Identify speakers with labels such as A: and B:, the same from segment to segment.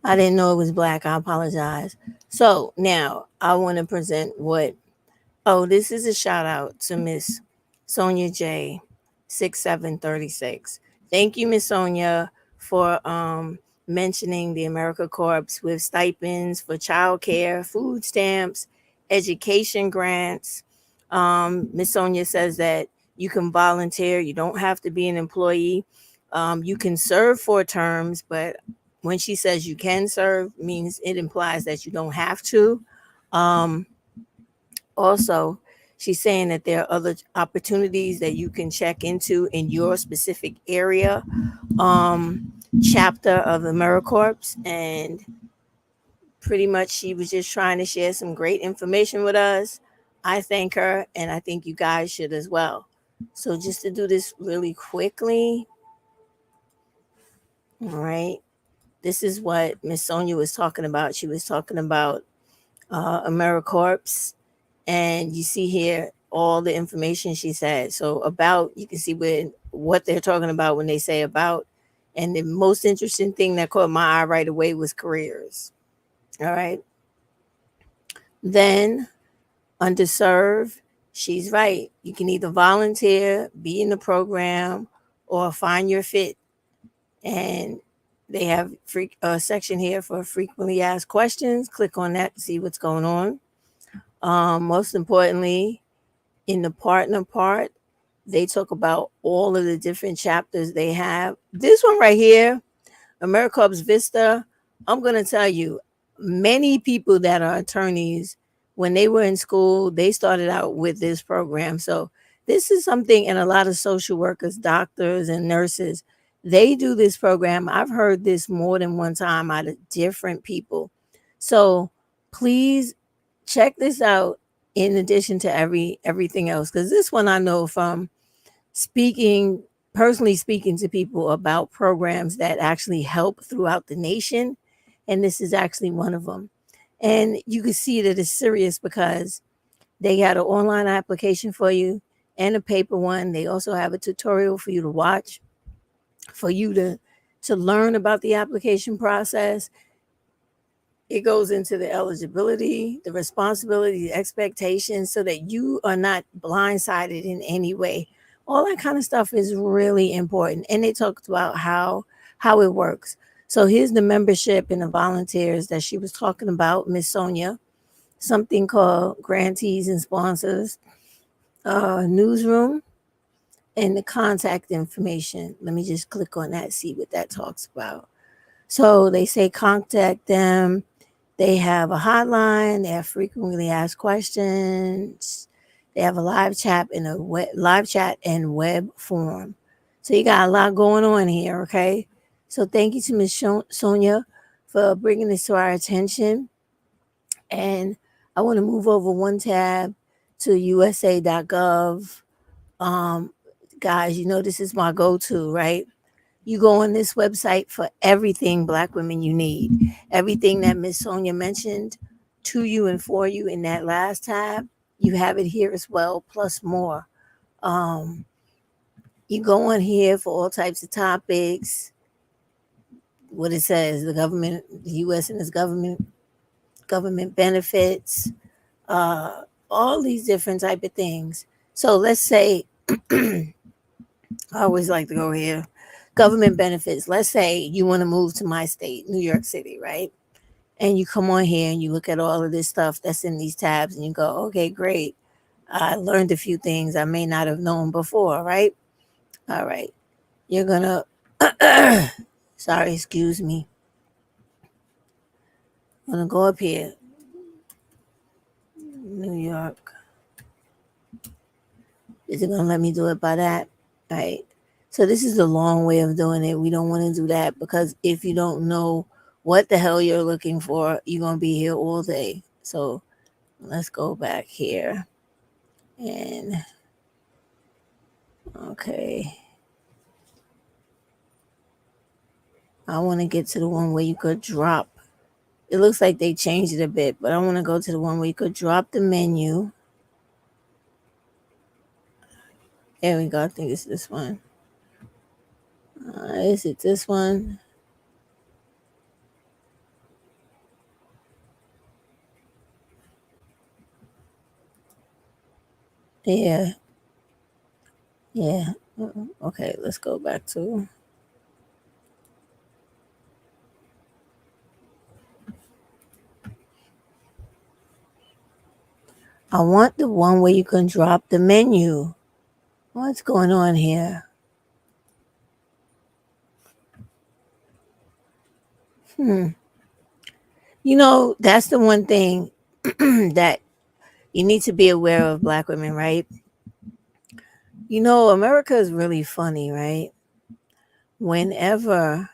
A: I didn't know it was black. I apologize. So now I want to present what. Oh, this is a shout out to Miss SonyaJ.6736. Thank you, Miss Sonya, for mentioning the AmeriCorps with stipends for childcare, food stamps, education grants. Miss Sonya says that you can volunteer. You don't have to be an employee. You can serve 4 terms, but when she says you can serve, means it implies that you don't have to. Um, Also, she's saying that there are other opportunities that you can check into in your specific area, chapter of the AmeriCorps, and pretty much she was just trying to share some great information with us. I thank her, and I think you guys should as well. So, just to do this really quickly, all right, this is what Miss Sonia was talking about. She was talking about AmeriCorps, and you see here all the information she said. So about, you can see what they're talking about when they say about. And the most interesting thing that caught my eye right away was careers. All right. Then underserved, she's right. You can either volunteer, be in the program, or find your fit. And they have a section here for frequently asked questions. Click on that to see what's going on. Most importantly, in the partner part, they talk about all of the different chapters they have. This one right here, AmeriCorps Vista, I'm going to tell you, many people that are attorneys, when they were in school, they started out with this program. So this is something, and a lot of social workers, doctors, and nurses, they do this program. I've heard this more than one time out of different people. So please check this out in addition to everything else, because this one I know from speaking personally, speaking to people about programs that actually help throughout the nation, and this is actually one of them. And you can see that it's serious because they got an online application for you and a paper one. They also have a tutorial for you to watch, for you to learn about the application process. It goes into the eligibility, the responsibility, the expectations, so that you are not blindsided in any way. All that kind of stuff is really important. And they talked about how it works. So here's the membership and the volunteers that she was talking about, Miss Sonia. Something called grantees and sponsors, newsroom, and the contact information. Let me just click on that, see what that talks about. So they say contact them. They have a hotline. They have frequently asked questions. They have a live chat and web form. So you got a lot going on here, okay? So thank you to Miss Sonia for bringing this to our attention. And I want to move over one tab to USA.gov. Um, Guys, you know this is my go-to, right? You go on this website for everything Black women you need. Everything that Miss Sonia mentioned to you and for you in that last tab, you have it here as well, plus more. Um, you go on here for all types of topics. What it says, the government, the U.S. and its government benefits, all these different type of things. So let's say, I always like to go here, government benefits. Let's say you want to move to my state, New York City, right? And you come on here and you look at all of this stuff that's in these tabs and you go, okay, great. I learned a few things I may not have known before, right? All right. You're going to, sorry, excuse me. I'm going to go up here, New York. Is it going to let me do it by that? All right. So this is the long way of doing it. We don't want to do that because if you don't know what the hell you're looking for, you're going to be here all day. So let's go back here. And okay. I want to get to the one where you could drop. It looks like they changed it a bit, but I want to go to the one where you could drop the menu. There we go. I think it's this one. Is it this one? Yeah. Yeah. Okay, let's go back to. I want the one where you can drop the menu. What's going on here? You know, that's the one thing that you need to be aware of, Black women, right? You know, America is really funny, right? Whenever,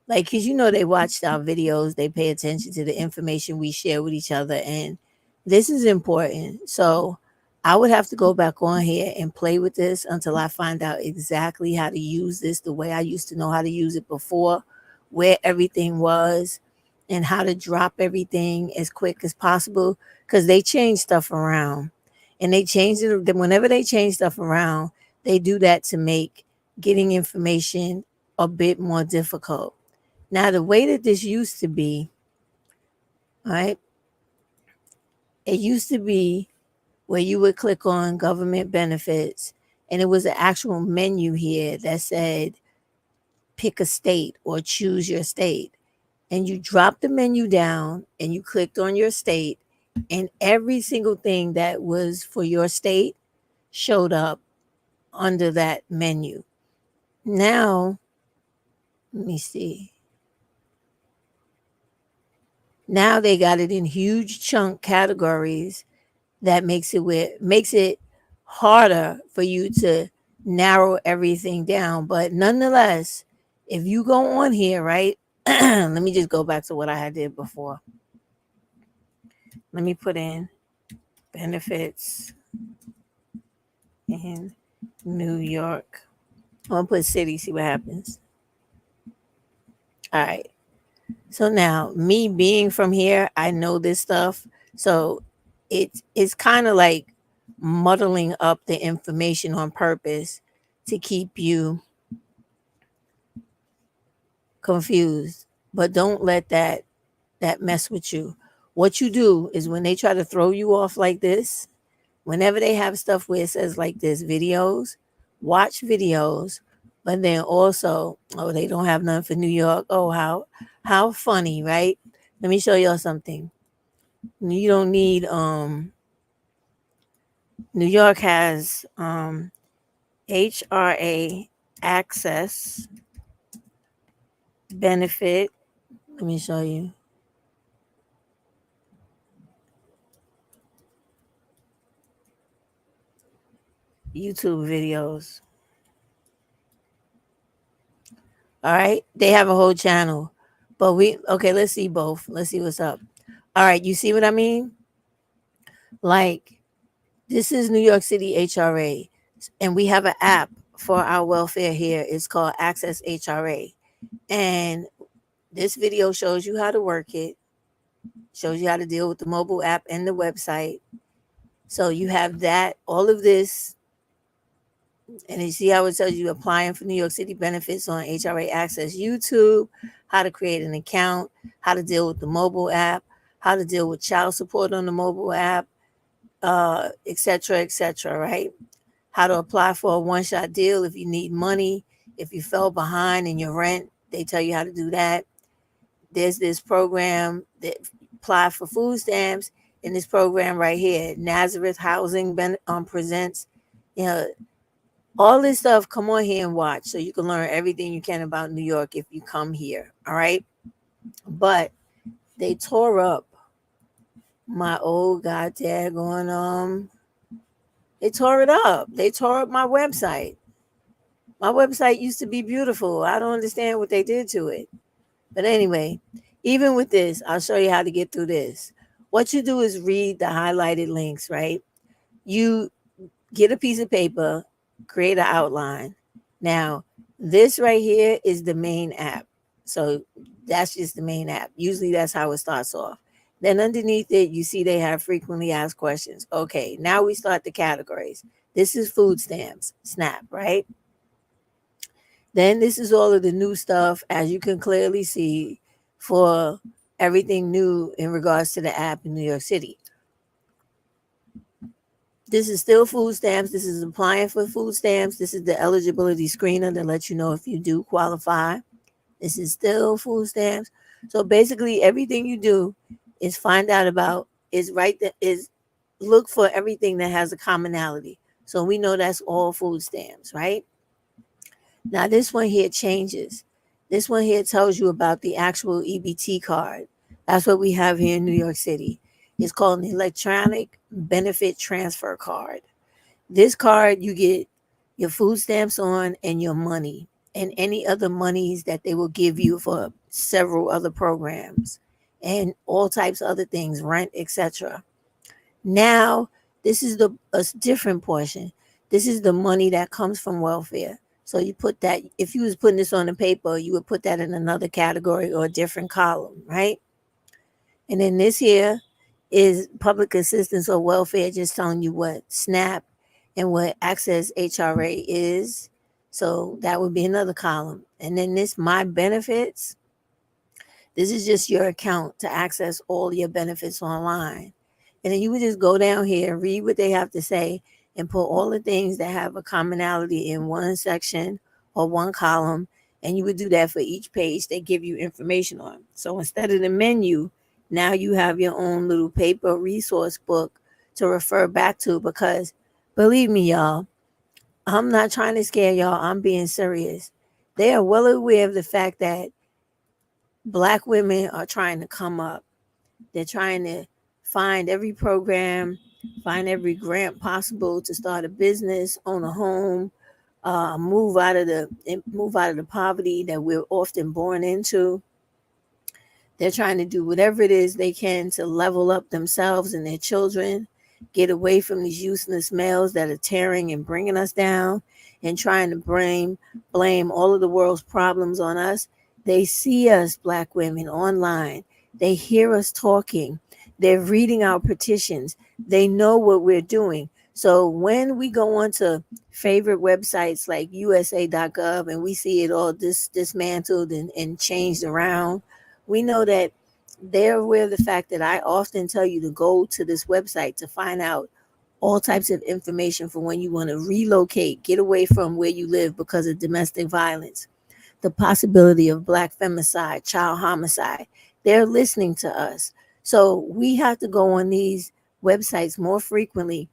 A: like, because you know, they watched our videos, they pay attention to the information we share with each other, and this is important. So I would have to go back on here and play with this until I find out exactly how to use this the way I used to know how to use it before, where everything was, and how to drop everything as quick as possible, because they change stuff around. And they change it whenever they change stuff around, they do that to make getting information a bit more difficult. Now, the way that this used to be, right? It used to be where you would click on government benefits, and it was an actual menu here that said pick a state or choose your state. And you dropped the menu down and you clicked on your state, and every single thing that was for your state showed up under that menu. Now, let me see. Now they got it in huge chunk categories that makes it harder for you to narrow everything down. But nonetheless, if you go on here, right? Let me just go back to what I had did before. Let me put in benefits in New York. I'm gonna put city, see what happens. All right. So now, me being from here, I know this stuff. So it's kind of like muddling up the information on purpose to keep you confused. But don't let that mess with you. What you do is when they try to throw you off like this, whenever they have stuff where it says like this videos, watch videos, but then also, oh, they don't have none for New York. Oh, how funny, right? Let me show y'all something. You don't need New York has HRA access benefit. Let me show you. YouTube videos. All right. They have a whole channel. But okay, let's see both. Let's see what's up. All right, you see what I mean? Like, this is New York City HRA, and we have an app for our welfare here. It's called Access HRA. And this video shows you how to work it, shows you how to deal with the mobile app and the website. So you have that, all of this, and you see how it tells you applying for New York City benefits on HRA Access YouTube, how to create an account, how to deal with the mobile app, how to deal with child support on the mobile app, et cetera, right? How to apply for a one-shot deal if you need money, if you fell behind in your rent, they tell you how to do that. There's this program that apply for food stamps in this program right here, Nazareth Housing presents, you know, all this stuff. Come on here and watch so you can learn everything you can about New York if you come here. All right. But they tore up my old goddamn they tore it up. They tore up my website. My website used to be beautiful. I don't understand what they did to it. But anyway, even with this, I'll show you how to get through this. What you do is read the highlighted links, right? You get a piece of paper, create an outline. Now, this right here is the main app. So that's just the main app. Usually that's how it starts off. Then underneath it, you see they have frequently asked questions. Okay, now we start the categories. This is food stamps, SNAP, right? Then this is all of the new stuff, as you can clearly see, for everything new in regards to the app in New York City. This is still food stamps. This is applying for food stamps. This is the eligibility screener that lets you know if you do qualify. This is still food stamps. So basically, everything you do is find out about is look for everything that has a commonality. So we know that's all food stamps, right? Now this one here changes. This one here tells you about the actual EBT card. That's what we have here in New York City. It's called an electronic benefit transfer card. This card you get your food stamps on and your money and any other monies that they will give you for several other programs and all types of other things, rent, etc. Now, this is a different portion. This is the money that comes from welfare. So you put that, if you was putting this on the paper, you would put that in another category or a different column, right? And then this here is public assistance or welfare, just telling you what SNAP and what Access HRA is. So that would be another column. And then this My Benefits. This is just your account to access all your benefits online. And then you would just go down here, read what they have to say, and put all the things that have a commonality in one section or one column. And you would do that for each page they give you information on. So instead of the menu, now you have your own little paper resource book to refer back to, because believe me, y'all, I'm not trying to scare y'all. I'm being serious. They are well aware of the fact that Black women are trying to come up. They're trying to find every program, find every grant possible to start a business, own a home, move out of the poverty that we're often born into. They're trying to do whatever it is they can to level up themselves and their children, get away from these useless males that are tearing and bringing us down and trying to blame all of the world's problems on us. They see us, Black women, online. They hear us talking. They're reading our petitions. They know what we're doing. So when we go onto favorite websites like USA.gov and we see it all dismantled and changed around, we know that they're aware of the fact that I often tell you to go to this website to find out all types of information for when you want to relocate, get away from where you live because of domestic violence, the possibility of Black femicide, child homicide. They're listening to us. So we have to go on these websites more frequently,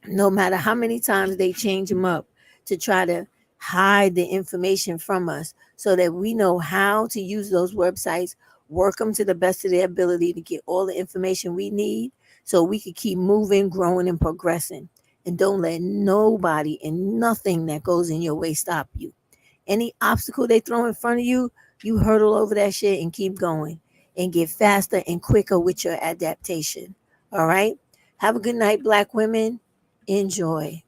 A: no matter how many times they change them up, to try to hide the information from us so that we know how to use those websites, work them to the best of their ability to get all the information we need so we can keep moving, growing, and progressing. And don't let nobody and nothing that goes in your way stop you. Any obstacle they throw in front of you, you hurdle over that shit and keep going and get faster and quicker with your adaptation. All right? Have a good night, Black women. Enjoy.